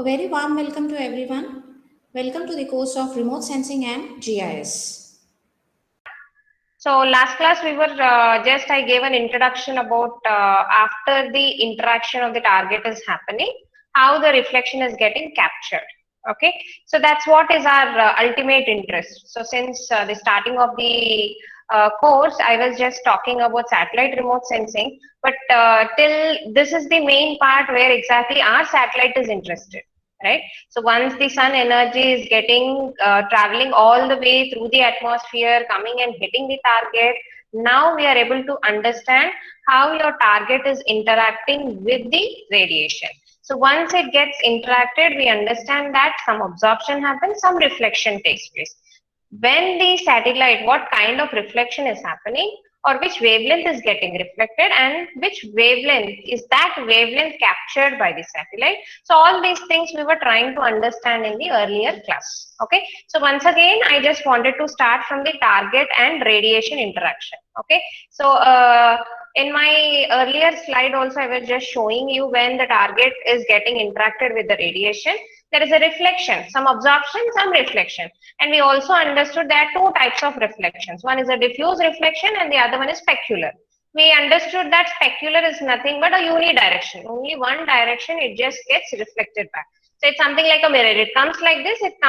A very warm welcome to everyone. Welcome to the course of Remote Sensing and GIS. So last class we were I gave an introduction about after the interaction of the target is happening, how the reflection is getting captured. Okay, so that's what is our ultimate interest. So since the starting of the course, I was just talking about satellite remote sensing, but till this is the main part where exactly our satellite is interested. Right. So once the sun energy is getting traveling all the way through the atmosphere, coming and hitting the target, now we are able to understand how your target is interacting with the radiation. So once it gets interacted, we understand that some absorption happens, some reflection takes place. When the satellite, what kind of reflection is happening, or which wavelength is getting reflected, and which wavelength is that wavelength captured by the satellite. So all these things we were trying to understand in the earlier class. Okay, so once again I just wanted to start from the target and radiation interaction. Okay, so in my earlier slide also I was just showing you when the target is getting interacted with the radiation, there is a reflection, some absorption, some reflection. And we also understood there are two types of reflections. One is a diffuse reflection and the other one is specular. We understood that specular is nothing but a unidirection. Only one direction, it just gets reflected back. So it's something like a mirror. It comes like this, it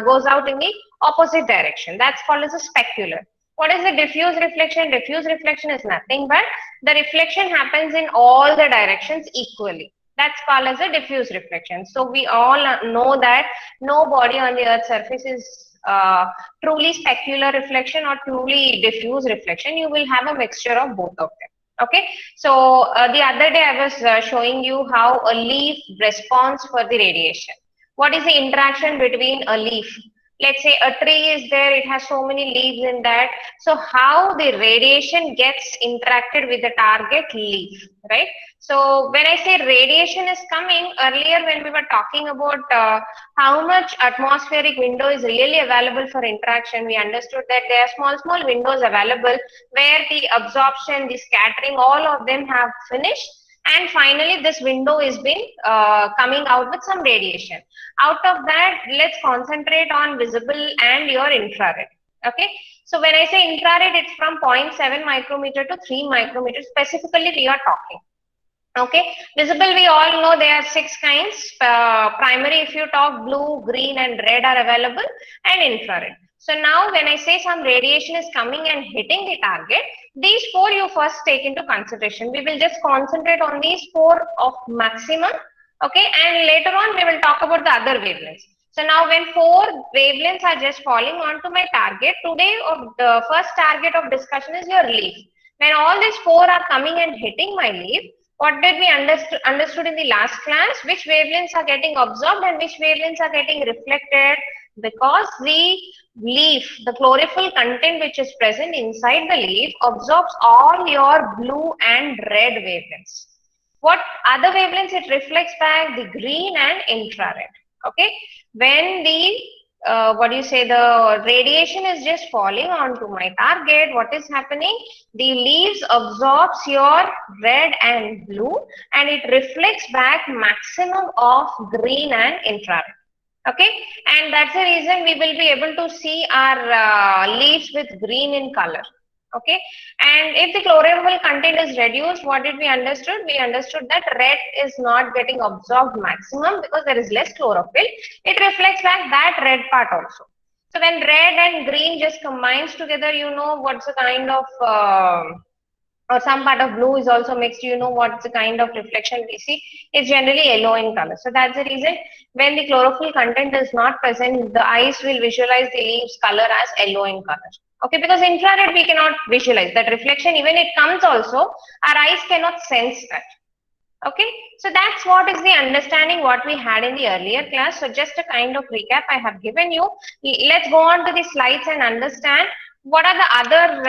goes out in the opposite direction. That's called as a specular. What is the diffuse reflection? Diffuse reflection is nothing but the reflection happens in all the directions equally. That's called as a diffuse reflection. So we all know that no body on the Earth's surface is truly specular reflection or truly diffuse reflection. You will have a mixture of both of them. Okay. So the other day I was showing you how a leaf responds for the radiation. What is the interaction between a leaf? Let's say a tree is there, it has so many leaves in that. So how the radiation gets interacted with the target leaf, right? So when I say radiation is coming, earlier when we were talking about how much atmospheric window is really available for interaction, we understood that there are small windows available where the absorption, the scattering, all of them have finished. And finally, this window is been coming out with some radiation. Out of that, let's concentrate on visible and your infrared. Okay. So when I say infrared, it's from 0.7 micrometer to 3 micrometers. Specifically, we are talking. Okay. Visible, we all know there are 6 kinds. Primary, if you talk, blue, green, and red are available, and infrared. So now when I say some radiation is coming and hitting the target, these 4 you first take into consideration. We will just concentrate on these 4 of maximum. Okay, and later on we will talk about the other wavelengths. So now when 4 wavelengths are just falling onto my target, today the first target of discussion is your leaf. When all these 4 are coming and hitting my leaf, what did we understood in the last class? Which wavelengths are getting absorbed and which wavelengths are getting reflected? Because the leaf, the chlorophyll content which is present inside the leaf absorbs all your blue and red wavelengths. What other wavelengths it reflects back? The green and infrared. Okay, when the the radiation is just falling onto my target, what is happening? The leaves absorbs your red and blue and it reflects back maximum of green and infrared. Okay, and that's the reason we will be able to see our leaves with green in color. Okay, and if the chlorophyll content is reduced, what did we understood? We understood that red is not getting absorbed maximum because there is less chlorophyll. It reflects back that red part also. So when red and green just combines together, you know what's the kind of or some part of blue is also mixed, you know what's the kind of reflection we see. It's generally yellow in color. So that's the reason when the chlorophyll content is not present, the eyes will visualize the leaves color as yellow in color. Okay, because infrared we cannot visualize that reflection, even it comes also, our eyes cannot sense that. Okay, so that's what is the understanding what we had in the earlier class. So just a kind of recap I have given you. Let's go on to the slides and understand what are the other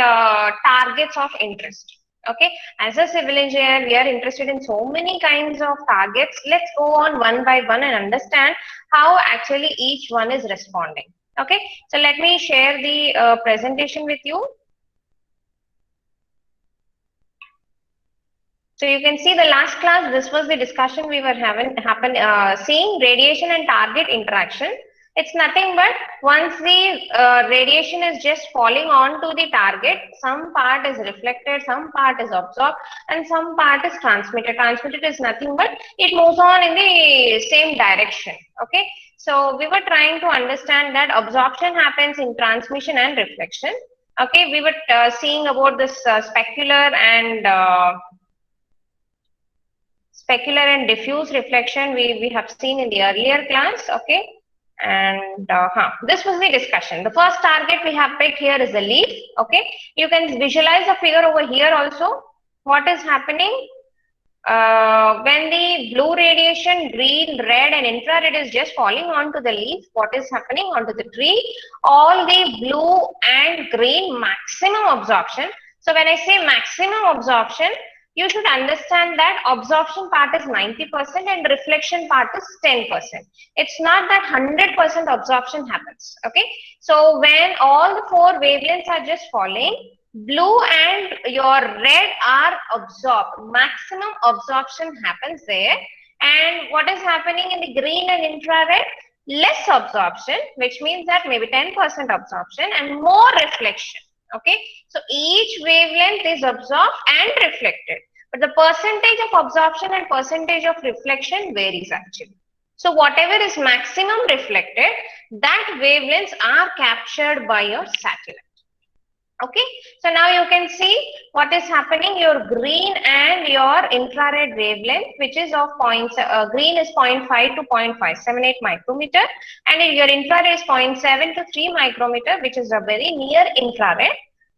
targets of interest. Okay, as a civil engineer, we are interested in so many kinds of targets. Let's go on one by one and understand how actually each one is responding. Okay, so let me share the presentation with you. So you can see the last class, this was the discussion we were seeing radiation and target interaction. It's nothing but once the radiation is just falling onto the target, some part is reflected, some part is absorbed, and some part is transmitted. Transmitted is nothing but it moves on in the same direction. Okay. So we were trying to understand that absorption happens in transmission and reflection. Okay. We were seeing about this specular and diffuse reflection we have seen in the earlier class. Okay. And this was the discussion. The first target we have picked here is the leaf. Okay. You can visualize the figure over here also. What is happening? When the blue radiation, green, red and infrared is just falling onto the leaf, what is happening onto the tree? All the blue and green maximum absorption. So when I say maximum absorption, you should understand that absorption part is 90% and reflection part is 10%. It's not that 100% absorption happens. Okay. So when all the four wavelengths are just falling, blue and your red are absorbed. Maximum absorption happens there. And what is happening in the green and infrared? Less absorption, which means that maybe 10% absorption and more reflection. Okay. So each wavelength is absorbed and reflected. But the percentage of absorption and percentage of reflection varies actually. So whatever is maximum reflected, that wavelengths are captured by your satellite. Okay, so now you can see what is happening. Your green and your infrared wavelength, which is of green is 0.5 to 0.578 micrometer, and your infrared is 0.7 to 3 micrometer, which is a very near infrared.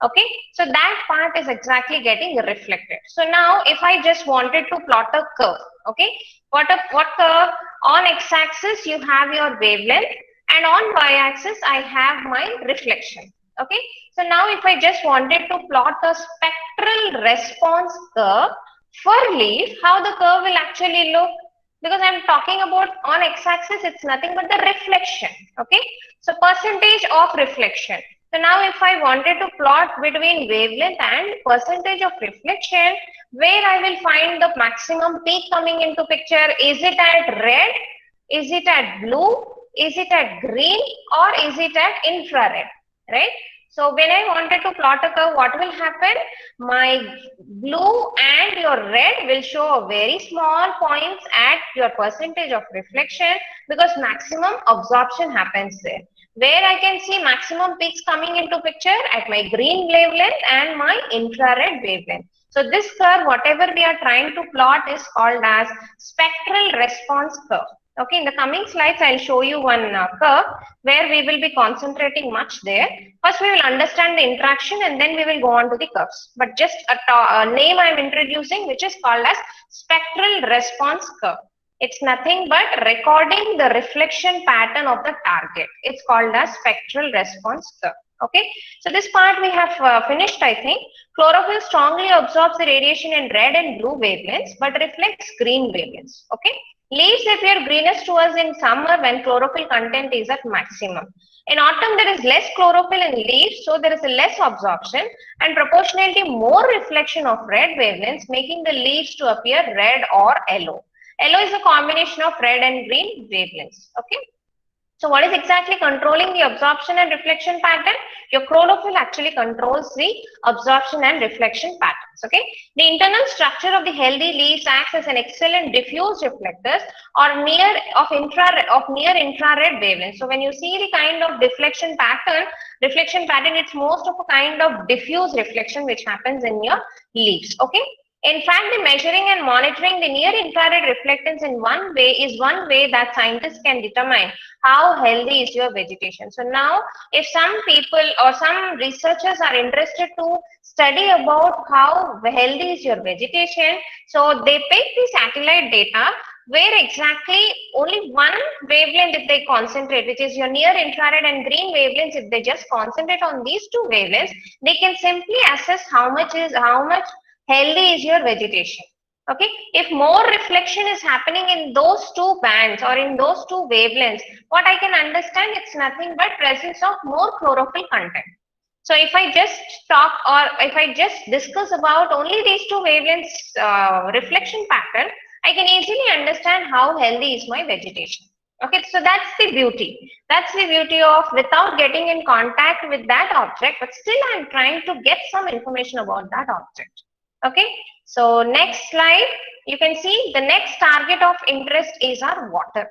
Okay, so that part is exactly getting reflected. So now if I just wanted to plot a curve, okay, what curve? On x-axis you have your wavelength and on y-axis I have my reflection. Okay, so now if I just wanted to plot a spectral response curve for leaf, how the curve will actually look? Because I'm talking about on x-axis, it's nothing but the reflection. Okay, so percentage of reflection. So now if I wanted to plot between wavelength and percentage of reflection, where I will find the maximum peak coming into picture? Is it at red? Is it at blue? Is it at green? Or is it at infrared? Right? So when I wanted to plot a curve, what will happen? My blue and your red will show a very small points at your percentage of reflection because maximum absorption happens there. Where I can see maximum peaks coming into picture at my green wavelength and my infrared wavelength. So this curve, whatever we are trying to plot, is called as spectral response curve. Okay, in the coming slides, I'll show you one curve where we will be concentrating much there. First, we will understand the interaction and then we will go on to the curves. But just a name I'm introducing, which is called as spectral response curve. It's nothing but recording the reflection pattern of the target. It's called as spectral response curve. Okay, so this part we have finished, I think. Chlorophyll strongly absorbs the radiation in red and blue wavelengths, but reflects green wavelengths. Okay. Leaves appear greenest to us in summer when chlorophyll content is at maximum. In autumn, there is less chlorophyll in leaves, so there is a less absorption and proportionally more reflection of red wavelengths, making the leaves to appear red or yellow. Yellow is a combination of red and green wavelengths. Okay. So what is exactly controlling the absorption and reflection pattern? Your chlorophyll actually controls the absorption and reflection patterns. Okay. The internal structure of the healthy leaves acts as an excellent diffuse reflectors or near infrared wavelength. So when you see the kind of reflection pattern, it's most of a kind of diffuse reflection which happens in your leaves. Okay. In fact, the measuring and monitoring the near infrared reflectance in one way that scientists can determine how healthy is your vegetation. So now, if some people or some researchers are interested to study about how healthy is your vegetation, so they pick the satellite data where exactly only one wavelength if they concentrate, which is your near infrared and green wavelengths, if they just concentrate on these two wavelengths, they can simply assess how much healthy is your vegetation. Okay, if more reflection is happening in those two bands or in those two wavelengths, what I can understand, it's nothing but presence of more chlorophyll content. So if I just talk or if I just discuss about only these two wavelengths reflection pattern, I can easily understand how healthy is my vegetation. Okay, so that's the beauty. That's the beauty of without getting in contact with that object, but still I'm trying to get some information about that object. Okay, so next slide, you can see the next target of interest is our water.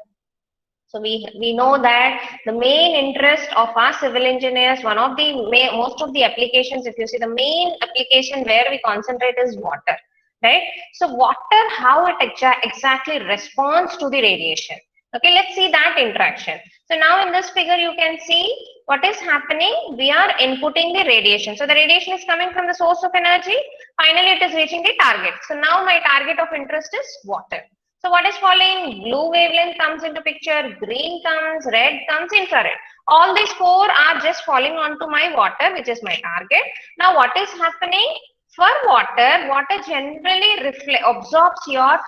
So we know that the main interest of our civil engineers, one of the most of the applications, if you see the main application where we concentrate is water, right? So water, how it exactly responds to the radiation. Okay, let's see that interaction. So now in this figure, you can see what is happening. We are inputting the radiation. So the radiation is coming from the source of energy. Finally, it is reaching the target. So now my target of interest is water. So what is following? Blue wavelength comes into picture, green comes, red comes, infrared. All these four are just falling onto my water, which is my target. Now what is happening? For water, water generally absorbs your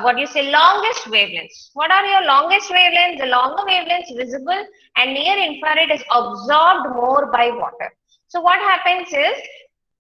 what you say longest wavelengths. What are your longest wavelengths? The longer wavelengths visible and near infrared is absorbed more by water. So what happens is,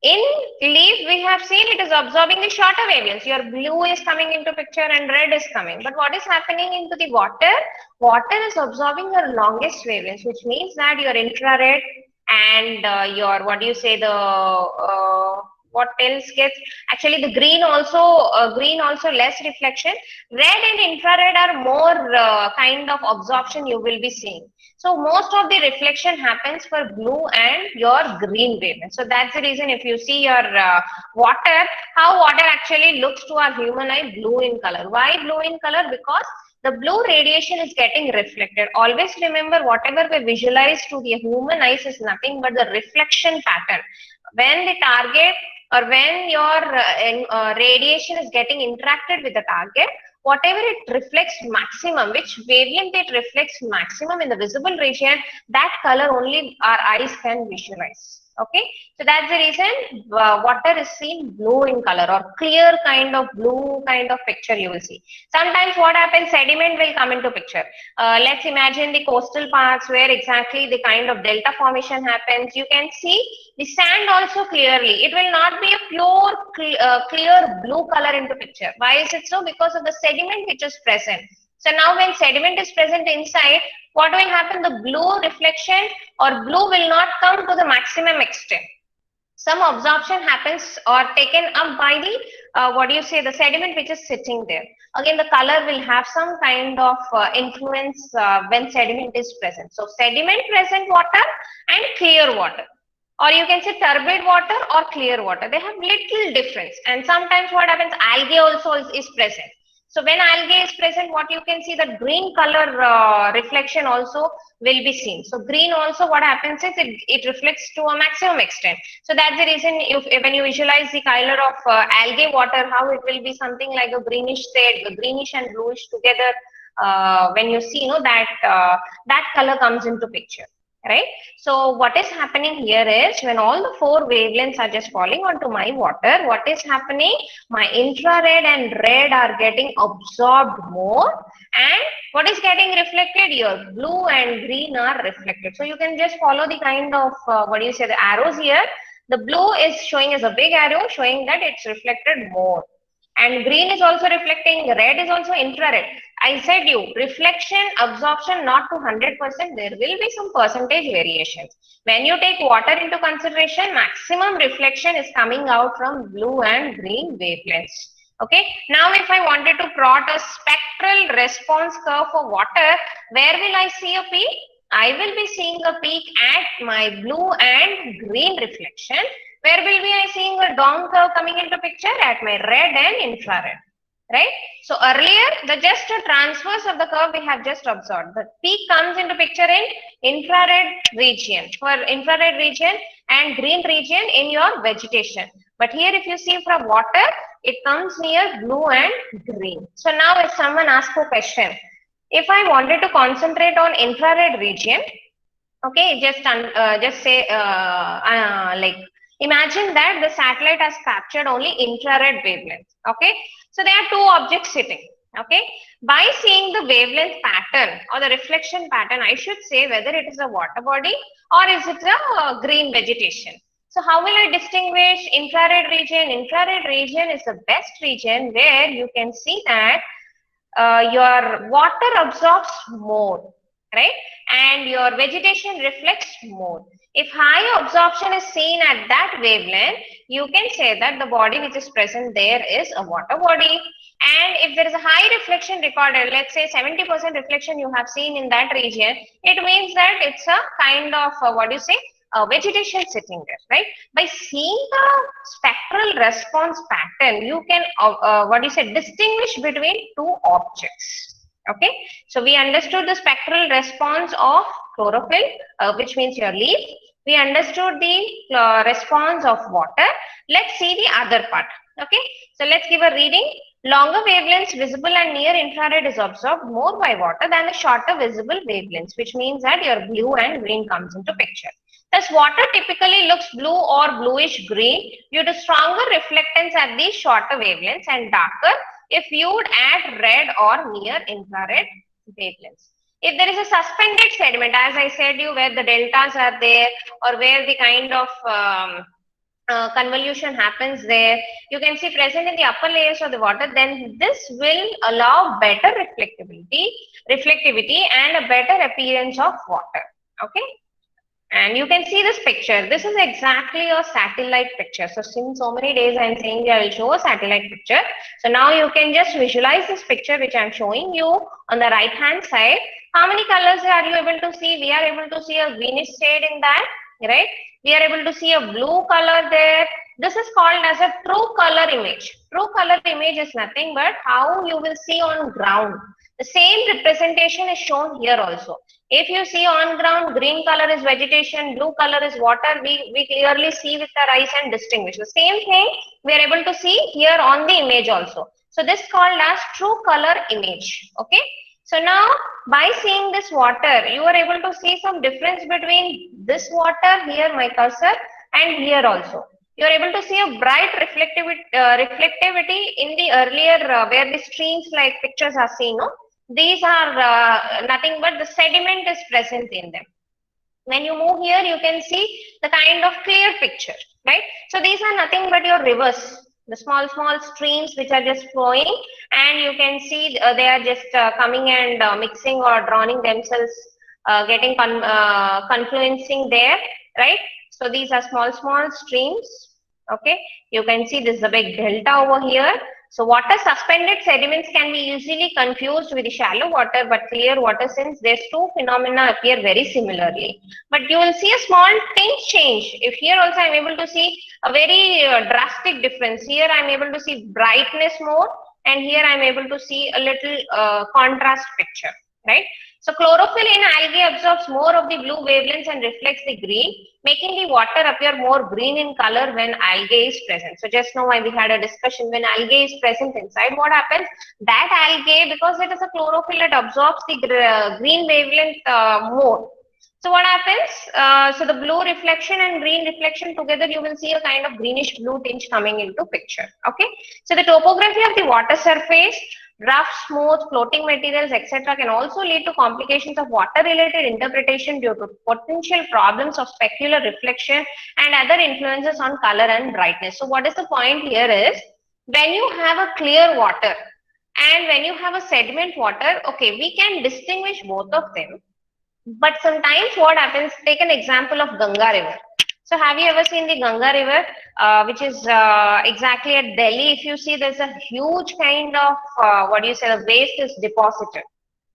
in leaf, we have seen it is absorbing the shorter wavelengths. Your blue is coming into picture and red is coming. But what is happening into the water? Water is absorbing your longest wavelengths, which means that your infrared and your, what do you say, the, what else gets, actually the green also less reflection. Red and infrared are more kind of absorption you will be seeing. So most of the reflection happens for blue and your green wavelength. So that's the reason if you see your water, how water actually looks to our human eye blue in color. Why blue in color? Because the blue radiation is getting reflected. Always remember, whatever we visualize to the human eyes is nothing but the reflection pattern. When the target or when your radiation is getting interacted with the target, whatever it reflects maximum, which wavelength it reflects maximum in the visible region, that color only our eyes can visualize. Okay, so that's the reason water is seen blue in color or clear kind of blue kind of picture you will see. Sometimes what happens, sediment will come into picture. Let's imagine the coastal parts where exactly the kind of delta formation happens. You can see the sand also clearly. It will not be a pure clear blue color into picture. Why is it so? Because of the sediment which is present. So now when sediment is present inside, what will happen? The blue reflection or blue will not come to the maximum extent. Some absorption happens or taken up by the, what do you say, the sediment which is sitting there. Again, the color will have some kind of influence when sediment is present. So sediment present water and clear water. Or you can say turbid water or clear water. They have little difference. And sometimes what happens, algae also is present. So when algae is present, what you can see, that green color reflection also will be seen. So green also what happens is it reflects to a maximum extent. So that's the reason when you visualize the color of algae water, how it will be something like a greenish shade, greenish and bluish together. When you see, that color comes into picture. Right. So what is happening here is, when all the four wavelengths are just falling onto my water, what is happening? My infrared and red are getting absorbed more, and what is getting reflected? Your blue and green are reflected. So you can just follow the kind of what do you say, the arrows here. The blue is showing as a big arrow, showing that it's reflected more. And green is also reflecting, red is also infrared. I said you, reflection, absorption not to 100%, there will be some percentage variations. When you take water into consideration, maximum reflection is coming out from blue and green wavelengths. Okay, now if I wanted to plot a spectral response curve for water, where will I see a peak? I will be seeing a peak at my blue and green reflection. Where will be I seeing a dome curve coming into picture? At my red and infrared, right? So earlier, the just a transverse of the curve we have just observed. The peak comes into picture in infrared region, for infrared region and green region in your vegetation. But here if you see from water, it comes near blue and green. So now if someone asks a question, if I wanted to concentrate on infrared region, okay, just say like, imagine that the satellite has captured only infrared wavelength. Okay, so there are two objects sitting. Okay, by seeing the wavelength pattern, pattern or the reflection pattern, I should say whether it is a water body or is it a green vegetation. So how will I distinguish infrared region? Infrared region is the best region where you can see that your water absorbs more, right? And your vegetation reflects more. If high absorption is seen at that wavelength, you can say that the body which is present there is a water body. And if there is a high reflection recorded, let's say 70% reflection you have seen in that region, it means that it's a kind of, vegetation sitting there, right? By seeing the spectral response pattern, you can, distinguish between two objects. Okay, so we understood the spectral response of chlorophyll, which means your leaf. We understood the response of water. Let's see the other part. Okay, so let's give a reading. Longer wavelengths visible and near infrared is absorbed more by water than the shorter visible wavelengths, which means that your blue and green comes into picture. Thus, water typically looks blue or bluish green due to stronger reflectance at these shorter wavelengths and darker if viewed at red or near infrared wavelengths. If there is a suspended sediment, as I said you, where the deltas are there or where the kind of convolution happens there, you can see present in the upper layers of the water, then this will allow better reflectivity and a better appearance of water. Okay. And you can see this picture. This is exactly a satellite picture. So since so many days I am saying I will show a satellite picture. So now you can just visualize this picture which I am showing you on the right hand side. How many colors are you able to see? We are able to see a greenish shade in that, right? We are able to see a blue color there. This is called as a true color image. True color image is nothing but how you will see on ground. The same representation is shown here also. If you see on ground, green color is vegetation, blue color is water, we clearly see with our eyes and distinguish. The same thing we are able to see here on the image also. So this is called as true color image. Okay. So now by seeing this water, you are able to see some difference between this water here, my cursor, and here also. You are able to see a bright reflectivity in the earlier where the streams like pictures are seen. No? These are nothing but the sediment is present in them. When you move here, you can see the kind of clear picture, right? So these are nothing but your rivers, the small streams which are just flowing, and you can see they are just coming and mixing or drowning themselves, getting confluencing there, right? So these are small streams. Okay, you can see this is a big delta over here. So water suspended sediments can be easily confused with the shallow water but clear water, since these two phenomena appear very similarly. But you will see a small tint change. If here also I am able to see a very drastic difference. Here I am able to see brightness more, and here I am able to see a little contrast picture, right? So chlorophyll in algae absorbs more of the blue wavelengths and reflects the green, making the water appear more green in color when algae is present. So just now we had a discussion, when algae is present inside, what happens? That algae, because it is a chlorophyll, it absorbs the green wavelength more. So what happens? So the blue reflection and green reflection together, you will see a kind of greenish blue tinge coming into picture. Okay. So the topography of the water surface, rough, smooth, floating materials, etc. can also lead to complications of water-related interpretation due to potential problems of specular reflection and other influences on color and brightness. So what is the point here is, when you have a clear water and when you have a sediment water, okay, we can distinguish both of them. But sometimes what happens, take an example of Ganga River. So have you ever seen the Ganga River, which is exactly at Delhi? If you see, there's a huge kind of, the waste is deposited,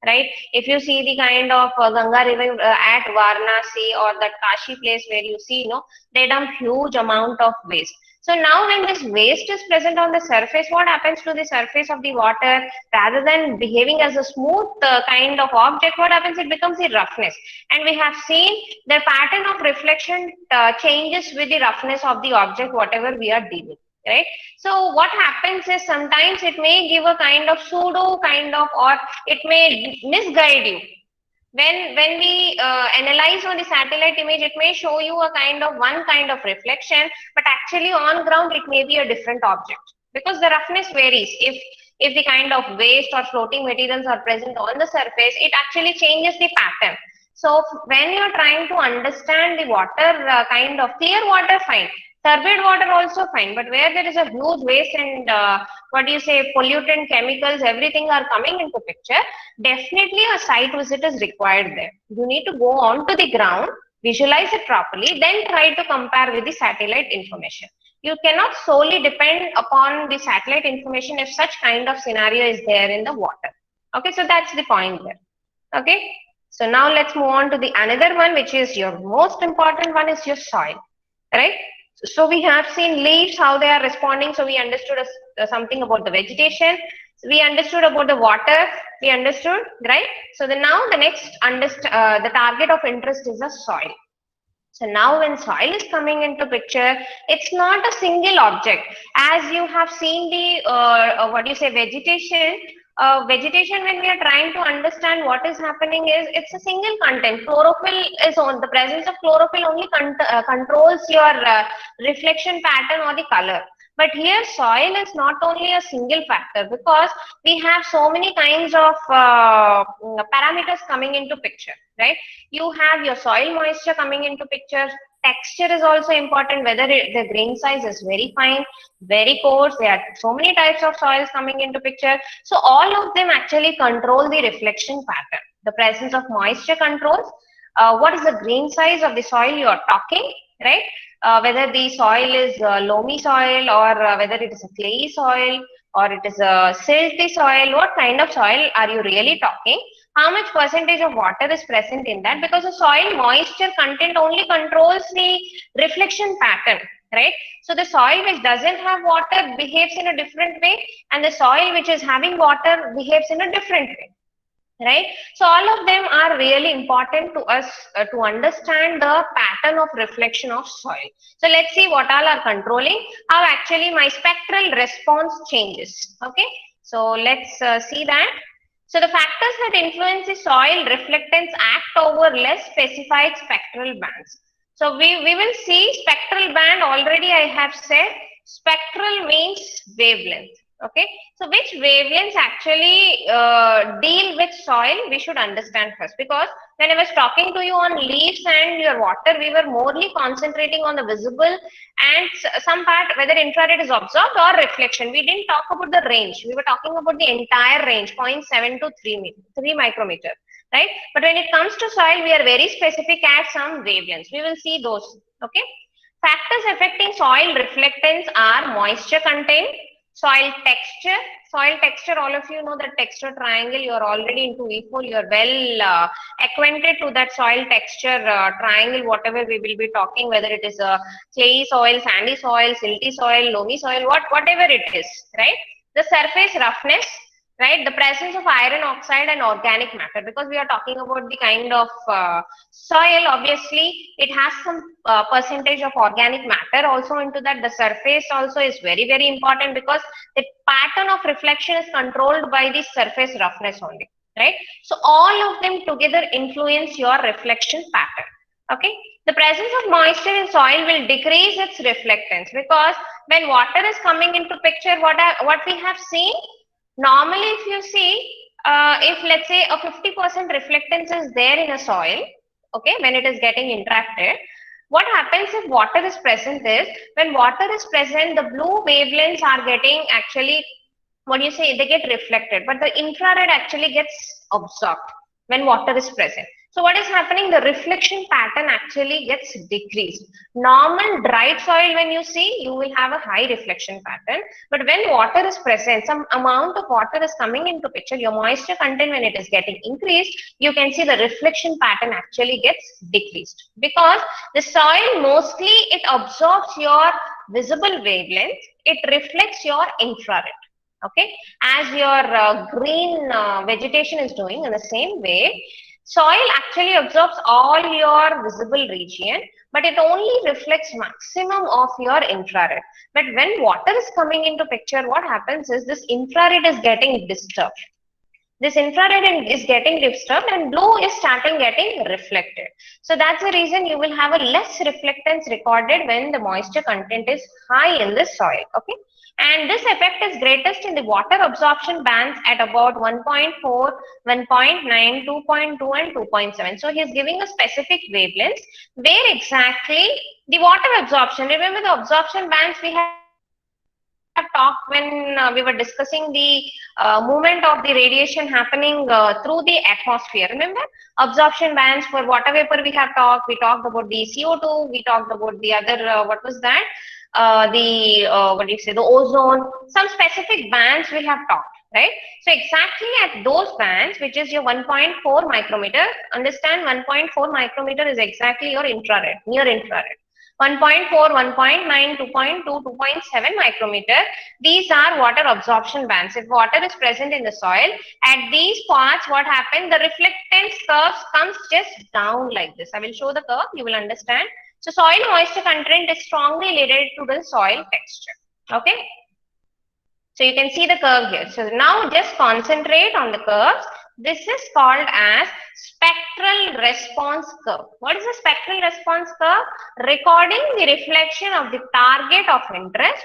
right? If you see the kind of Ganga River at Varanasi or that Kashi place where you see, they dump huge amount of waste. So now when this waste is present on the surface, what happens to the surface of the water? Rather than behaving as a smooth kind of object, what happens? It becomes the roughness. And we have seen the pattern of reflection changes with the roughness of the object, whatever we are dealing, right? So what happens is, sometimes it may give a kind of pseudo kind of, or it may misguide you. When we analyze on the satellite image, it may show you a kind of one kind of reflection, but actually on ground it may be a different object, because the roughness varies. if the kind of waste or floating materials are present on the surface, it actually changes the pattern. So when you're trying to understand the water kind of clear water, fine. Turbid water also fine, but where there is a huge waste and what do you say, pollutant, chemicals, everything are coming into picture, definitely a site visit is required there. You need to go on to the ground, visualize it properly, then try to compare with the satellite information. You cannot solely depend upon the satellite information if such kind of scenario is there in the water. Okay, so that's the point there. Okay, so now let's move on to the another one, which is your most important one, is your soil, right? So we have seen leaves, how they are responding. So we understood something about the vegetation. We understood about the water. We understood, right? So now the next the target of interest is the soil. So now when soil is coming into picture, it's not a single object. As you have seen the, what do you say, vegetation, vegetation, when we are trying to understand what is happening is, it's a single content. Chlorophyll is on, the presence of chlorophyll only controls your reflection pattern or the color. But here soil is not only a single factor, because we have so many kinds of parameters coming into picture, right? You have your soil moisture coming into picture. Texture is also important, whether the grain size is very fine, very coarse. There are so many types of soils coming into picture. So all of them actually control the reflection pattern. The presence of moisture controls what is the grain size of the soil you are talking, right? Whether the soil is loamy soil, or whether it is a clayey soil, or it is a silty soil, what kind of soil are you really talking? How much percentage of water is present in that? Because the soil moisture content only controls the reflection pattern, right? So the soil which doesn't have water behaves in a different way, and the soil which is having water behaves in a different way, right? So all of them are really important to us to understand the pattern of reflection of soil. So let's see what all are controlling, how actually my spectral response changes. Okay, so let's see that. So the factors that influence the soil reflectance act over less specified spectral bands. So we will see spectral band. Already I have said spectral means wavelength. Okay, so which wavelengths actually deal with soil, we should understand first, because when I was talking to you on leaves and your water, we were morely concentrating on the visible and some part, whether infrared is absorbed or reflection. We didn't talk about the range. We were talking about the entire range, 0.7 to 3 micrometer, right? But when it comes to soil, we are very specific at some wavelengths. We will see those. Okay, factors affecting soil reflectance are moisture content, soil texture. Soil texture, all of you know that texture triangle. You are already into E4. You are well acquainted to that soil texture triangle, whatever we will be talking, whether it is a clay soil, sandy soil, silty soil, loamy soil, whatever it is, right? The surface roughness, right? The presence of iron oxide and organic matter, because we are talking about the kind of soil, obviously it has some percentage of organic matter also into that. The surface also is very, very important, because the pattern of reflection is controlled by the surface roughness only, right? So all of them together influence your reflection pattern. Okay, the presence of moisture in soil will decrease its reflectance, because when water is coming into picture, what we have seen, normally if you see, if let's say a 50% reflectance is there in a soil, okay, when it is getting interacted, what happens if water is present is, when water is present, the blue wavelengths are getting actually, what do you say, they get reflected, but the infrared actually gets absorbed when water is present. So what is happening? The reflection pattern actually gets decreased. Normal dried soil, when you see, you will have a high reflection pattern. But when water is present, some amount of water is coming into picture, your moisture content, when it is getting increased, you can see the reflection pattern actually gets decreased. Because the soil mostly, it absorbs your visible wavelength, it reflects your infrared. Okay, as your green vegetation is doing, in the same way, soil actually absorbs all your visible region, but it only reflects maximum of your infrared. But when water is coming into picture, what happens is this infrared is getting disturbed. This infrared is getting disturbed and blue is starting getting reflected. So that's the reason you will have a less reflectance recorded when the moisture content is high in the soil. Okay. And this effect is greatest in the water absorption bands at about 1.4, 1.9, 2.2 and 2.7. So he is giving a specific wavelengths where exactly the water absorption, remember the absorption bands we have talked when we were discussing the movement of the radiation happening through the atmosphere. Remember absorption bands for water vapor we have talked. We talked about the CO2. We talked about the other what was that? What do you say? The ozone. Some specific bands we have talked. Right. So exactly at those bands, which is your 1.4 micrometer. Understand 1.4 micrometer is exactly your infrared, near infrared. 1.4, 1.9, 2.2, 2.7 micrometer. These are water absorption bands. If water is present in the soil, at these parts, what happens? The reflectance curve comes just down like this. I will show the curve. You will understand. So soil moisture content is strongly related to the soil texture. Okay. So you can see the curve here. So now just concentrate on the curves. This is called as spectral response curve. What is the spectral response curve? Recording the reflection of the target of interest,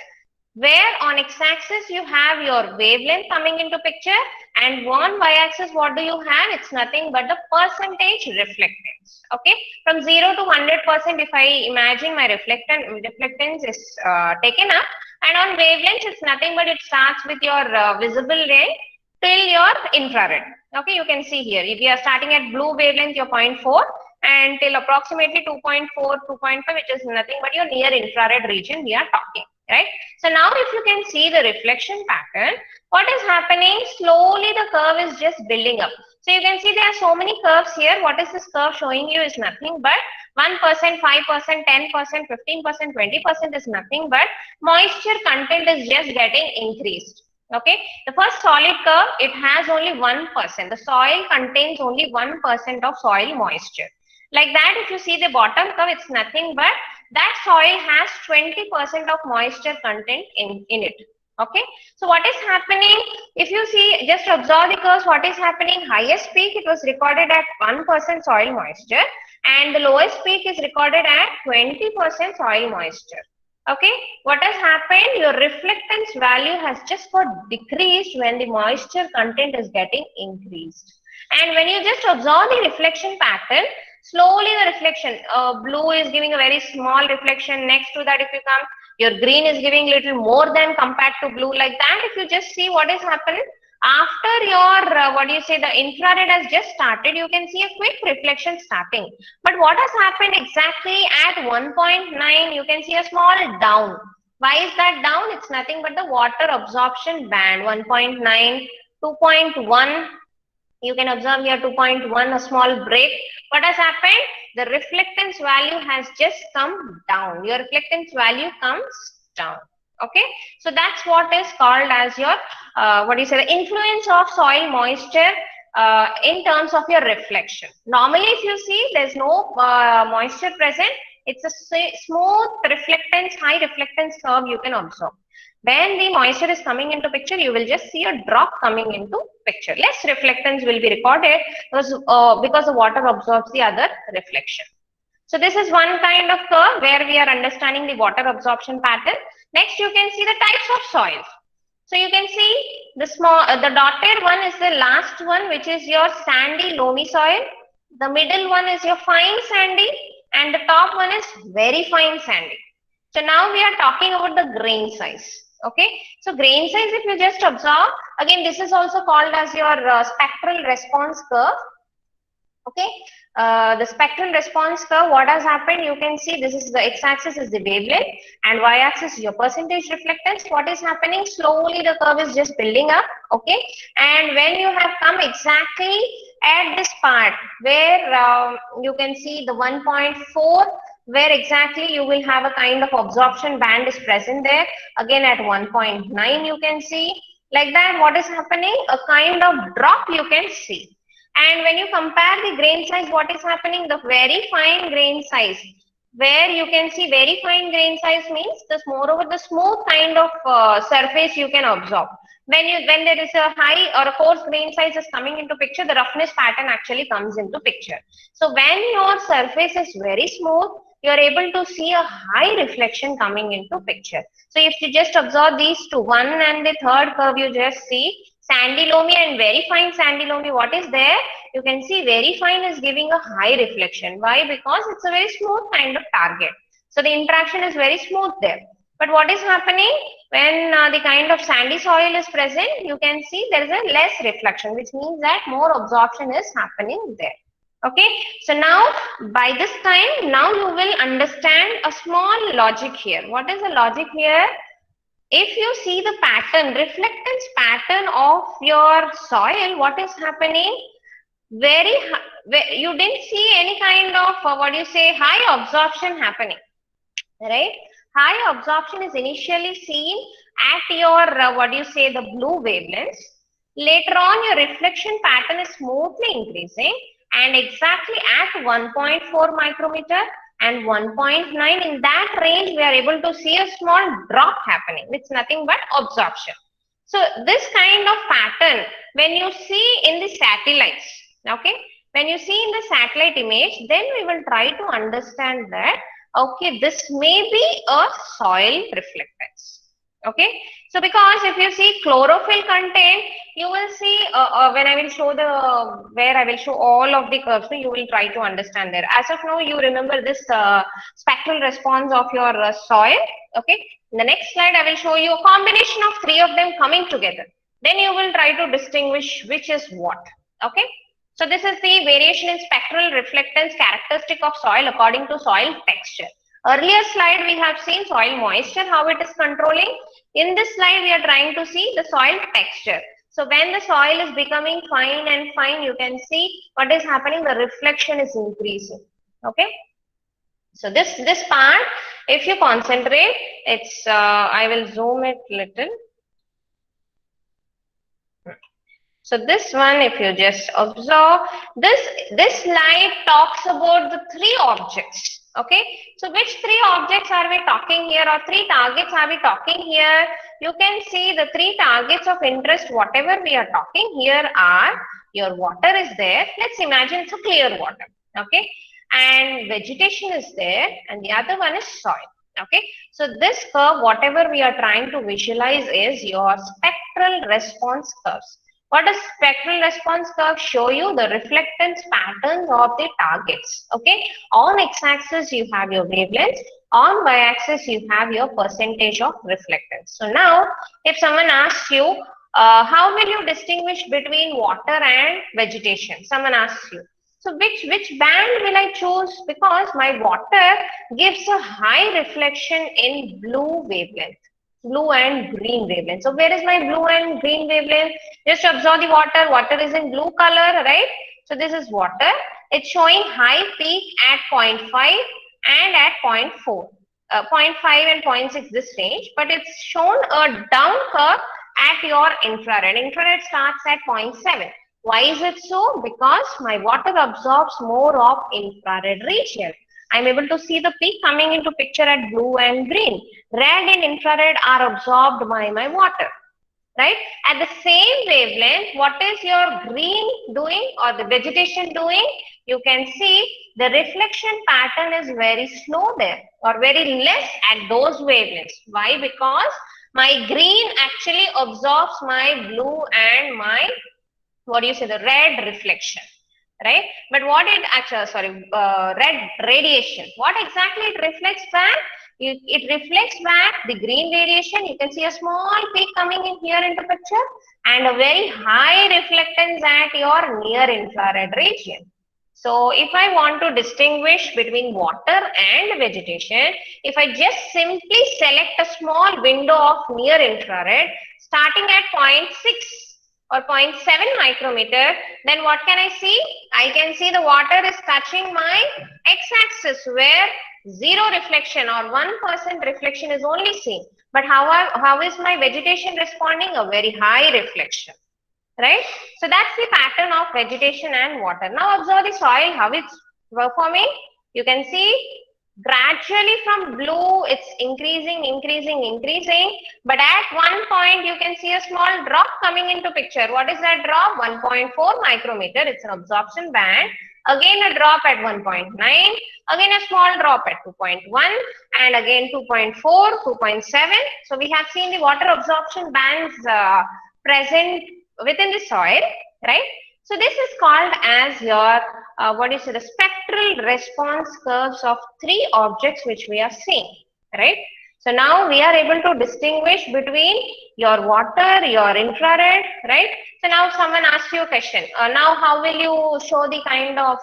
where on x-axis you have your wavelength coming into picture, and on y-axis what do you have? It's nothing but the percentage reflectance. Okay, from 0 to 100%, if I imagine my reflectance is taken up, and on wavelength it's nothing but it starts with your visible ray till your infrared. Okay, you can see here, if you are starting at blue wavelength, your 0.4, and till approximately 2.4, 2.5, which is nothing but your near infrared region we are talking, right? So now if you can see the reflection pattern, what is happening? Slowly the curve is just building up. So you can see there are so many curves here. What is this curve showing you is nothing but 1%, 5%, 10%, 15%, 20% is nothing but moisture content is just getting increased. Okay, the first solid curve, it has only 1%. The soil contains only 1% of soil moisture. Like that, if you see the bottom curve, it's nothing but that soil has 20% of moisture content in it. Okay, so what is happening? If you see, just observe the curves, what is happening? Highest peak, it was recorded at 1% soil moisture, and the lowest peak is recorded at 20% soil moisture. Okay, what has happened? Your reflectance value has just got decreased when the moisture content is getting increased. And when you just observe the reflection pattern, slowly the reflection, blue is giving a very small reflection. Next to that, if you come, your green is giving little more than compared to blue. Like that, if you just see what is happening, after your, what do you say, the infrared has just started, you can see a quick reflection starting. But what has happened exactly at 1.9, you can see a small down. Why is that down? It's nothing but the water absorption band, 1.9, 2.1. You can observe here 2.1, a small break. What has happened? The reflectance value has just come down. Your reflectance value comes down. Okay, so that's what is called as your what do you say, the influence of soil moisture in terms of your reflection. Normally, if you see there's no moisture present, it's a smooth reflectance, high reflectance curve you can observe. When the moisture is coming into picture, you will just see a drop coming into picture. Less reflectance will be recorded because the water absorbs the other reflection. So this is one kind of curve where we are understanding the water absorption pattern. Next, you can see the types of soils. So you can see the the dotted one is the last one, which is your sandy loamy soil. The middle one is your fine sandy, and the top one is very fine sandy. So now we are talking about the grain size. Okay, so grain size, if you just observe, again this is also called as your spectral response curve. Okay, the spectral response curve, what has happened? You can see this is the x-axis is the wavelength and y-axis is your percentage reflectance. What is happening? Slowly the curve is just building up. Okay, and when you have come exactly at this part where you can see the 1.4, where exactly you will have a kind of absorption band is present there. Again at 1.9 you can see. Like that, what is happening? A kind of drop you can see. And when you compare the grain size, what is happening? The very fine grain size, where you can see very fine grain size means this moreover the smooth kind of surface you can observe. When there is a high or a coarse grain size is coming into picture, the roughness pattern actually comes into picture. So when your surface is very smooth, you are able to see a high reflection coming into picture. So if you just observe these two, one and the third curve, you just see sandy loamy and very fine sandy loamy. What is there? You can see very fine is giving a high reflection. Why? Because it's a very smooth kind of target. So the interaction is very smooth there. But what is happening when the kind of sandy soil is present? You can see there is a less reflection, which means that more absorption is happening there. Okay, so now by this time, now you will understand a small logic here. What is the logic here? If you see the pattern, reflectance pattern of your soil, what is happening? You didn't see any kind of high absorption happening, right? High absorption is initially seen at your the blue wavelengths. Later on, your reflection pattern is smoothly increasing, and exactly at 1.4 micrometer and 1.9, in that range we are able to see a small drop happening. It's nothing but absorption. So this kind of pattern, when you see in the satellites, okay, when you see in the satellite image, then we will try to understand that, okay, this may be a soil reflectance. Okay, so because if you see chlorophyll content, you will see when I will show where I will show all of the curves, so you will try to understand there. As of now, you remember this spectral response of your soil. Okay, in the next slide, I will show you a combination of three of them coming together. Then you will try to distinguish which is what. Okay, so this is the variation in spectral reflectance characteristic of soil according to soil texture. Earlier slide we have seen soil moisture, how it is controlling. In this slide we are trying to see the soil texture. So when the soil is becoming fine and fine, you can see what is happening, the reflection is increasing. Okay. So this part, if you concentrate, it's I will zoom it little. So this one, if you just observe, this slide talks about the three objects. Okay, so which three objects are we talking here, or three targets are we talking here? You can see the three targets of interest, whatever we are talking here are, your water is there. Let's imagine it's a clear water. Okay, and vegetation is there, and the other one is soil. Okay, so this curve, whatever we are trying to visualize is your spectral response curves. What does spectral response curve show you? The reflectance patterns of the targets. Okay, on x-axis you have your wavelengths, on y-axis you have your percentage of reflectance. So now, if someone asks you, how will you distinguish between water and vegetation? Someone asks you. So which band will I choose? Because my water gives a high reflection in blue wavelength. Blue and green wavelength. So where is my blue and green wavelength? Just observe the water. Water is in blue color, right? So this is water. It's showing high peak at 0.5 and at 0.4. 0.5 and 0.6 this range, but it's shown a down curve at your infrared. Infrared starts at 0.7. Why is it so? Because my water absorbs more of infrared region. I'm able to see the peak coming into picture at blue and green. Red and infrared are absorbed by my water, right? At the same wavelength, what is your green doing or the vegetation doing? You can see the reflection pattern is very slow there or very less at those wavelengths. Why? Because my green actually absorbs my blue and my, the red reflection. Right, but what it actually, red radiation, what exactly it reflects back? It reflects back the green radiation. You can see a small peak coming in here into picture and a very high reflectance at your near infrared region. So if I want to distinguish between water and vegetation, if I just simply select a small window of near infrared starting at 0.6 or 0.7 micrometer, then what can I see? I can see the water is touching my x-axis where 0 reflection or 1% reflection is only seen. But how is my vegetation responding? A very high reflection, right? So that's the pattern of vegetation and water. Now observe the soil, how it's performing. You can see gradually from blue, it's increasing, but at one point you can see a small drop coming into picture. What is that drop? 1.4 micrometer. It's an absorption band. again a drop at 1.9, again a small drop at 2.1, and again 2.4, 2.7. So we have seen the water absorption bands present within the soil, right? So this is called as your the spectral response curves of three objects which we are seeing, right? So now we are able to distinguish between your water, your infrared, right? So now someone asks you a question. Now how will you show the kind of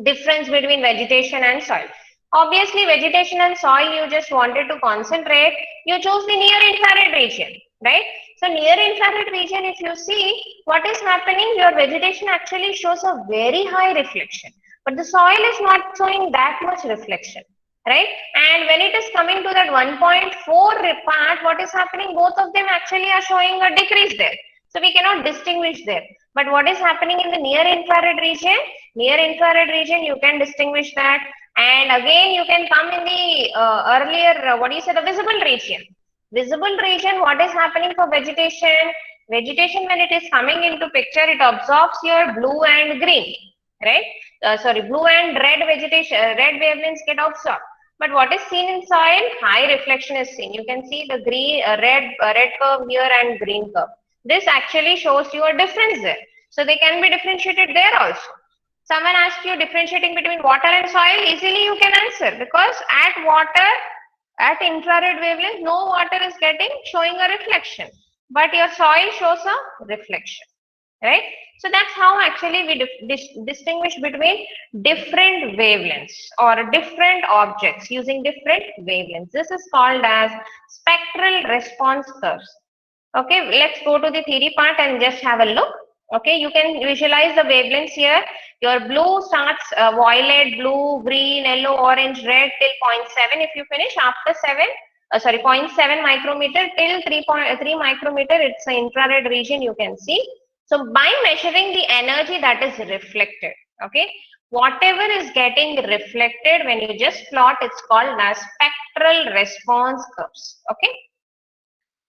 difference between vegetation and soil? Obviously, vegetation and soil, you just wanted to concentrate. You choose the near infrared region, right? So near infrared region, if you see what is happening, your vegetation actually shows a very high reflection, but the soil is not showing that much reflection, right? And when it is coming to that 1.4 part, what is happening? Both of them actually are showing a decrease there. So we cannot distinguish there. But what is happening in the near infrared region? Near infrared region, you can distinguish that. And again, you can come in the earlier, the visible region. Visible region, what is happening for vegetation? Vegetation, when it is coming into picture, it absorbs your blue and green, right? Blue and red vegetation, red wavelengths get absorbed. But what is seen in soil? High reflection is seen. You can see the green, red curve here and green curve. This actually shows you a difference there. So they can be differentiated there also. Someone asks you differentiating between water and soil, easily you can answer, because at water, at infrared wavelength, no water is showing a reflection, but your soil shows a reflection, right? So that's how actually we distinguish between different wavelengths or different objects using different wavelengths. This is called as spectral response curves. Okay, let's go to the theory part and just have a look. Okay, you can visualize the wavelengths here. Your blue starts violet, blue, green, yellow, orange, red till 0.7. If you finish after 0.7 micrometer till 3.3 micrometer, it's an infrared region you can see. So by measuring the energy that is reflected, okay, whatever is getting reflected when you just plot, it's called as spectral response curves. Okay.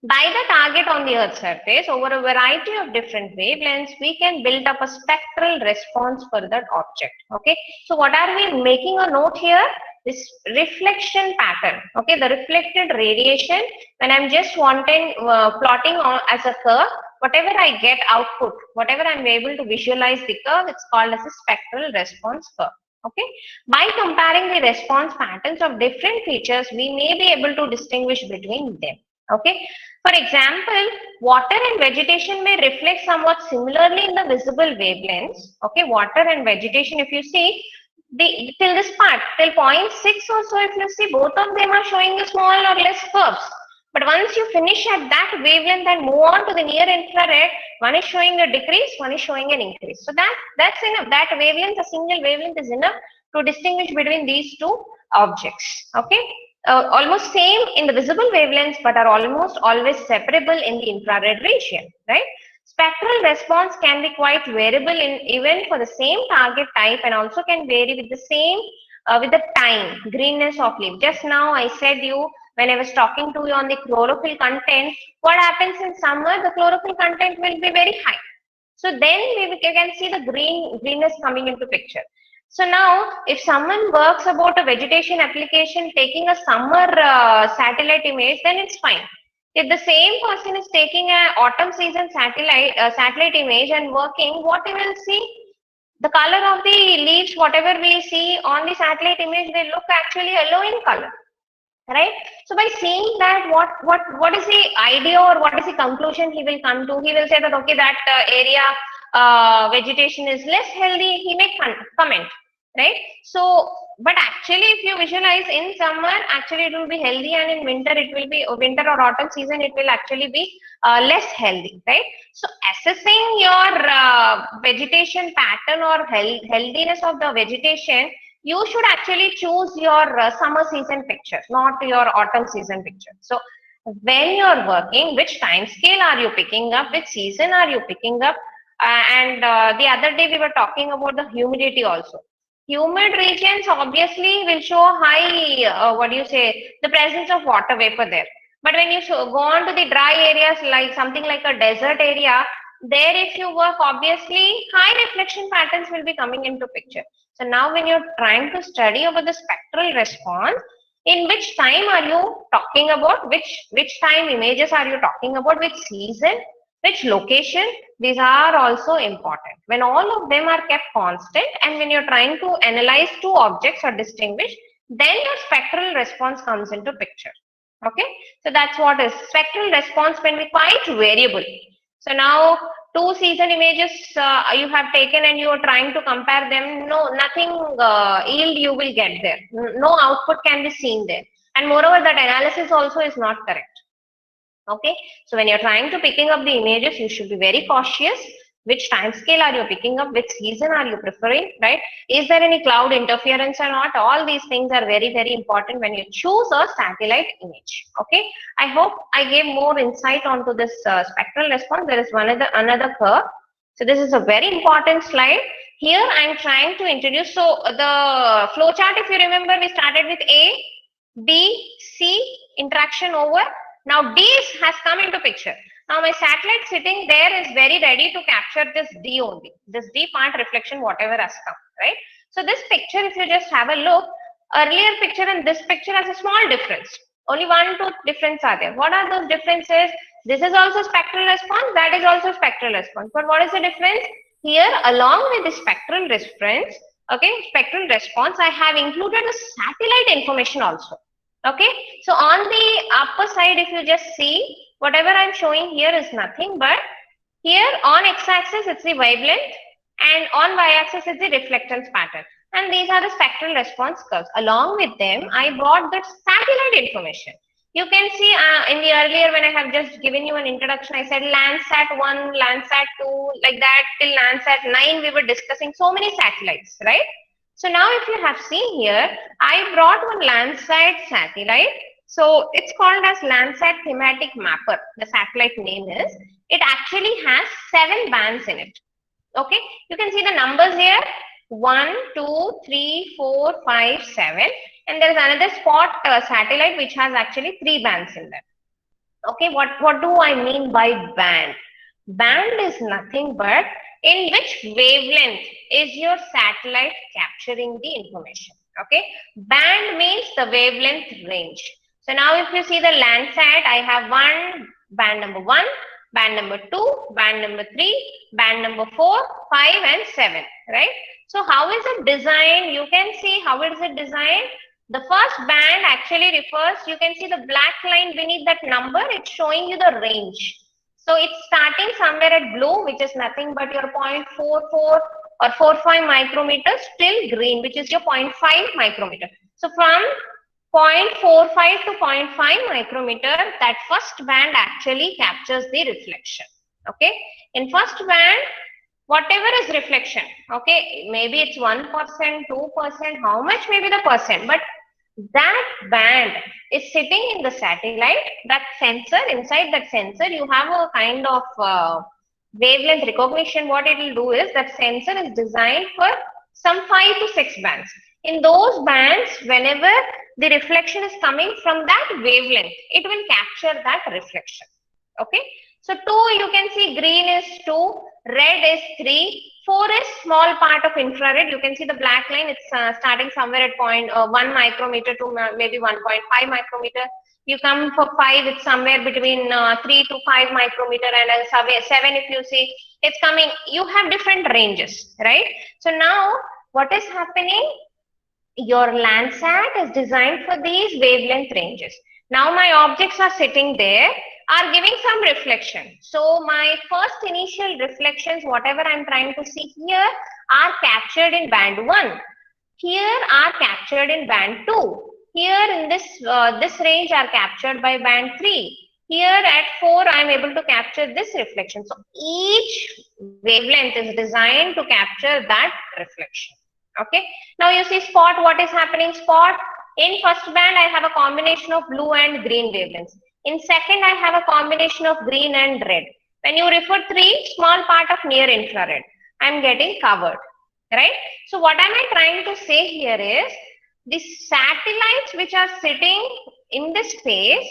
By the target on the Earth's surface, over a variety of different wavelengths, we can build up a spectral response for that object. Okay, so what are we making a note here? This reflection pattern. Okay, the reflected radiation. When I'm just plotting on as a curve, whatever I get output, whatever I'm able to visualize the curve, it's called as a spectral response curve. Okay, by comparing the response patterns of different features, we may be able to distinguish between them. Okay, for example, water and vegetation may reflect somewhat similarly in the visible wavelengths. Okay, water and vegetation, if you see till this part, till 0.6 or so, if you see, both of them are showing a small or less curves. But once you finish at that wavelength and move on to the near infrared, one is showing a decrease, one is showing an increase. So that's enough. That wavelength, a single wavelength, is enough to distinguish between these two objects. Okay. Almost same in the visible wavelengths, but are almost always separable in the infrared region, right? Spectral response can be quite variable in even for the same target type, and also can vary with the same with the time, greenness of leaf. Just now I said you, when I was talking to you on the chlorophyll content, what happens in summer? The chlorophyll content will be very high. So then you can see the greenness coming into picture. So now, if someone works about a vegetation application taking a summer satellite image, then it's fine. If the same person is taking an autumn season satellite image and working, what you will see? The color of the leaves, whatever we see on the satellite image, they look actually yellow in color, right? So by seeing that, what is the idea or what is the conclusion he will come to? He will say that, okay, that area vegetation is less healthy. He may comment. Right? So, but actually, if you visualize in summer, actually it will be healthy, and in winter it will be winter or autumn season, it will actually be less healthy, right? So, assessing your vegetation pattern or healthiness of the vegetation, you should actually choose your summer season picture, not your autumn season picture. So, when you're working, which time scale are you picking up? Which season are you picking up? The other day we were talking about the humidity also. Humid regions obviously will show high, the presence of water vapor there. But when you go on to the dry areas, like something like a desert area, there if you work, obviously high reflection patterns will be coming into picture. So now when you're trying to study about the spectral response, in which time are you talking about, which time images are you talking about, which season, which location, these are also important. When all of them are kept constant and when you're trying to analyze two objects or distinguish, then your spectral response comes into picture. Okay, so that's what is spectral response can be quite variable. So now two season images you have taken and you are trying to compare them. No, nothing yield you will get there. No output can be seen there. And moreover, that analysis also is not correct. Okay, so when you're trying to picking up the images, you should be very cautious. Which time scale are you picking up? Which season are you preferring? Right? Is there any cloud interference or not? All these things are very, very important when you choose a satellite image. Okay, I hope I gave more insight onto this spectral response. There is another curve. So this is a very important slide. Here I'm trying to introduce. So the flow chart, if you remember, we started with A, B, C, interaction over. Now D has come into picture. Now my satellite sitting there is very ready to capture this D only. This D part reflection, whatever has come, right? So this picture, if you just have a look, earlier picture and this picture has a small difference. Only 1, 2 difference are there. What are those differences? This is also spectral response, that is also spectral response. But what is the difference? Here, along with the spectral response, okay, spectral response, I have included the satellite information also. Okay, so on the upper side, if you just see, whatever I'm showing here is nothing but here on x-axis it's the wavelength and on y-axis is the reflectance pattern. And these are the spectral response curves. Along with them, I brought the satellite information. You can see in the earlier when I have just given you an introduction, I said Landsat 1, Landsat 2, like that till Landsat 9 we were discussing so many satellites, right? So now if you have seen here, I brought one Landsat satellite. So it's called as Landsat Thematic Mapper. The satellite name is. It actually has 7 bands in it. Okay, you can see the numbers here. 1, 2, 3, 4, 5, 7. And there is another spot satellite which has actually 3 bands in there. Okay, what do I mean by band? Band is nothing but in which wavelength is your satellite capturing the information. Okay, band means the wavelength range. So now if you see the Landsat, I have band number 1, band number 2, band number 3, band number 4, 5 and 7, right? So how is it designed? You can see how is it designed. The first band actually refers, you can see the black line beneath that number, it's showing you the range. So it's starting somewhere at blue, which is nothing but your 0.44 or 45 micrometers till green, which is your 0.5 micrometer. So from 0.45 to 0.5 micrometer, that first band actually captures the reflection. Okay, in first band, whatever is reflection, okay, maybe it's 1%, 2%, how much may be the percent, but that band is sitting in the satellite. That sensor, inside that sensor, you have a kind of wavelength recognition. What it will do is that sensor is designed for some 5 to 6 bands. In those bands, whenever the reflection is coming from that wavelength, it will capture that reflection. Okay, so 2, you can see green is 2, red is 3, 4 is small part of infrared. You can see the black line, it's starting somewhere at 0.1 micrometer to maybe 1.5 micrometer. You come for 5, it's somewhere between 3 to 5 micrometer, and then 7, if you see, it's coming, you have different ranges, right? So now what is happening? Your Landsat is designed for these wavelength ranges. Now my objects are sitting there, are giving some reflection. So my first initial reflections, whatever I'm trying to see here, are captured in band 1. Here are captured in band 2. Here in this range are captured by band 3. Here at 4, I am able to capture this reflection. So each wavelength is designed to capture that reflection. Okay. Now you see spot, what is happening? Spot, in first band, I have a combination of blue and green wavelengths. In second, I have a combination of green and red. When you refer 3, small part of near infrared, I am getting covered, right? So what am I trying to say here is, the satellites which are sitting in this space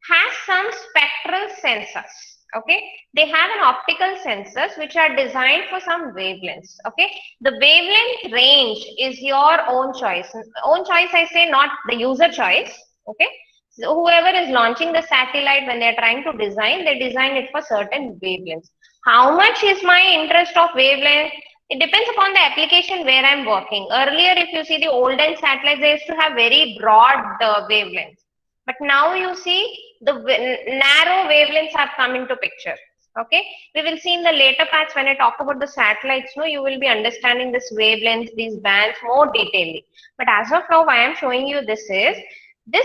has some spectral sensors. Okay, they have an optical sensors which are designed for some wavelengths. Okay, the wavelength range is your own choice. Own choice, I say, not the user choice. Okay, so whoever is launching the satellite, when they are trying to design, they design it for certain wavelengths. How much is my interest of wavelength? It depends upon the application where I'm working. Earlier, if you see the olden satellites, they used to have very broad wavelengths. But now you see the narrow wavelengths have come into picture. Okay, we will see in the later parts when I talk about the satellites. No, you will be understanding this wavelengths, these bands more detailedly. But as of now, I am showing you this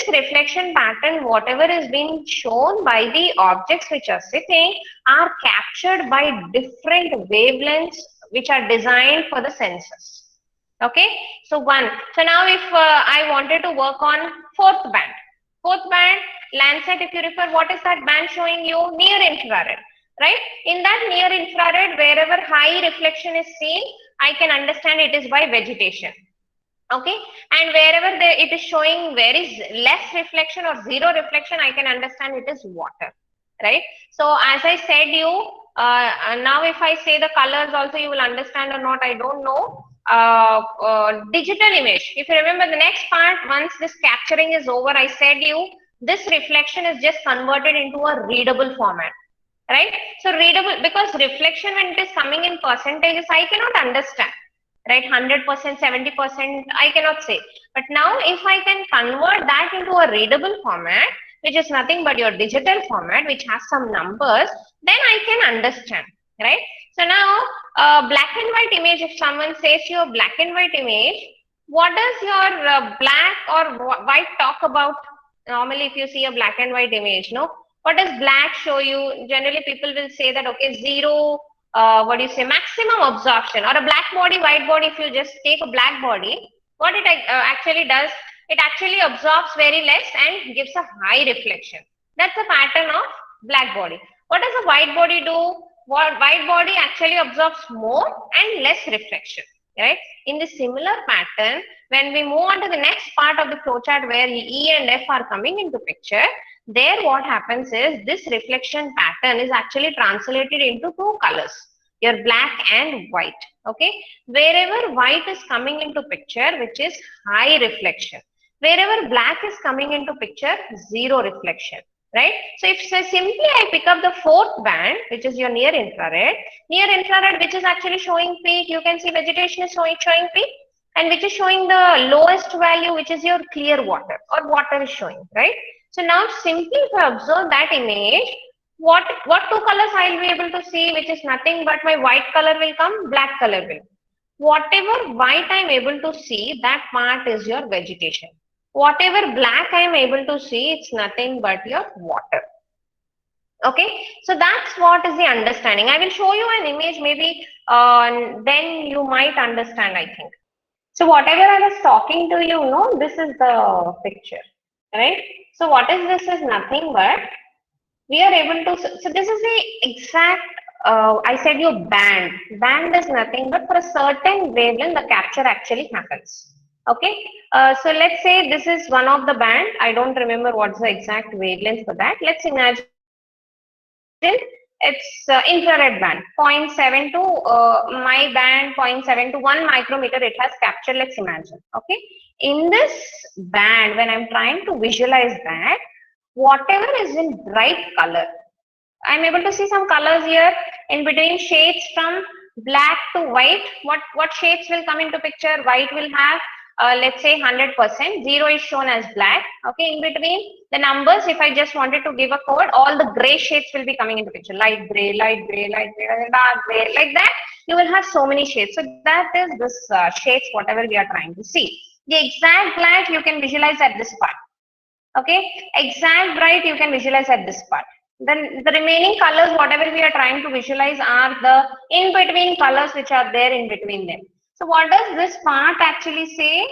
reflection pattern. Whatever is being shown by the objects which are sitting are captured by different wavelengths which are designed for the sensors. Okay, so now if I wanted to work on fourth band. Fourth band, Landsat, if you refer, what is that band showing you? Near infrared, right? In that near infrared, wherever high reflection is seen, I can understand it is by vegetation. Okay, and wherever it is showing very less reflection or zero reflection, I can understand it is water, right? So as I said you, now if I say the colors also, you will understand or not, I don't know. Digital image, if you remember the next part, once this capturing is over, I said you this reflection is just converted into a readable format, right? So readable, because reflection when it is coming in percentages, I cannot understand, right? 100%, 70%, I cannot say. But now if I can convert that into a readable format, which is nothing but your digital format, which has some numbers, then I can understand, right? So now black and white image, if someone says your black and white image, what does your black or white talk about? Normally if you see a black and white image, no, what does black show you? Generally people will say that, okay, zero, what do you say, maximum absorption, or a black body, white body. If you just take a black body, what it actually does, it actually absorbs very less and gives a high reflection. That's the pattern of black body. What does a white body do? What white body actually absorbs more and less reflection, right? In the similar pattern, when we move on to the next part of the flowchart where E and F are coming into picture, there what happens is this reflection pattern is actually translated into two colors, your black and white. Okay, wherever white is coming into picture, which is high reflection, wherever black is coming into picture, zero reflection, right? So if simply I pick up the fourth band, which is your near infrared, which is actually showing peak, you can see vegetation is showing peak, and which is showing the lowest value, which is your clear water, or water is showing, right? So now simply if I observe that image, what two colors I'll be able to see, which is nothing but my white color will come, black color will. Whatever white I'm able to see, that part is your vegetation. Whatever black I'm able to see, it's nothing but your water. Okay, so that's what is the understanding. I will show you an image, maybe then you might understand, I think. So whatever I was talking to you, this is the picture, right? So what is this is nothing but we are able to, so this is the exact, I said your band. Band is nothing but for a certain wavelength, the capture actually happens. Okay, so let's say this is one of the band. I don't remember what's the exact wavelength for that. Let's imagine it's infrared band 0.7 to my band 0.7 to 1 micrometer it has captured. Let's imagine. Okay, in this band, when I'm trying to visualize that, whatever is in bright color, I'm able to see some colors here in between, shades from black to white. What shades will come into picture? White will have let's say 100%, zero is shown as black. Okay, in between the numbers, if I just wanted to give a code, all the gray shades will be coming into picture, light gray, light gray, light gray, dark gray, like that. You will have so many shades. So that is this shades, whatever we are trying to see. The exact black you can visualize at this part. Okay, exact bright you can visualize at this part. Then the remaining colors, whatever we are trying to visualize, are the in between colors which are there in between them. So what does this part actually say?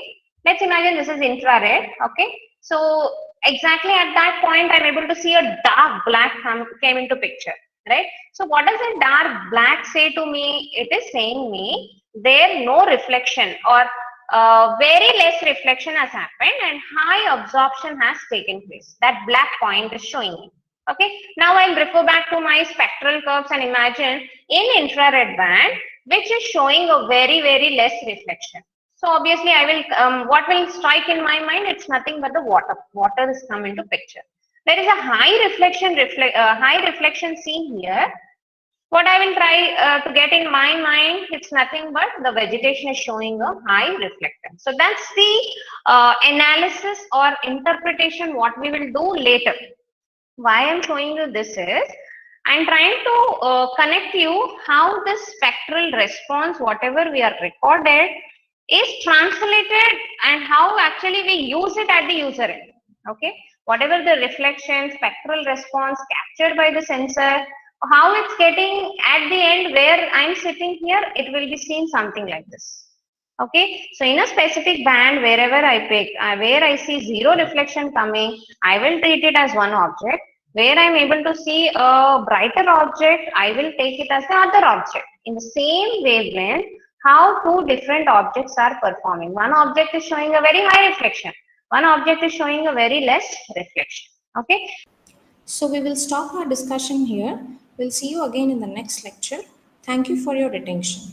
Let's imagine this is infrared. Okay, so exactly at that point I'm able to see a dark black came into picture, right? So what does a dark black say to me? It is saying me there no reflection, or very less reflection has happened and high absorption has taken place. That black point is showing me. Okay, now I'll refer back to my spectral curves and imagine in infrared band, which is showing a very, very less reflection. So obviously I will, what will strike in my mind? It's nothing but the water. Water has come into picture. There is a high reflection seen here. What I will try to get in my mind, it's nothing but the vegetation is showing a high reflectance. So that's the analysis or interpretation what we will do later. Why I'm showing you this is, I'm trying to connect you how this spectral response, whatever we are recorded, is translated and how actually we use it at the user end. Okay, whatever the reflection, spectral response captured by the sensor, how it's getting at the end where I'm sitting here, it will be seen something like this. Okay, so in a specific band, wherever I pick, where I see zero reflection coming, I will treat it as one object. Where I'm able to see a brighter object, I will take it as the other object. In the same wavelength, how two different objects are performing. One object is showing a very high reflection. One object is showing a very less reflection. Okay. So we will stop our discussion here. We'll see you again in the next lecture. Thank you for your attention.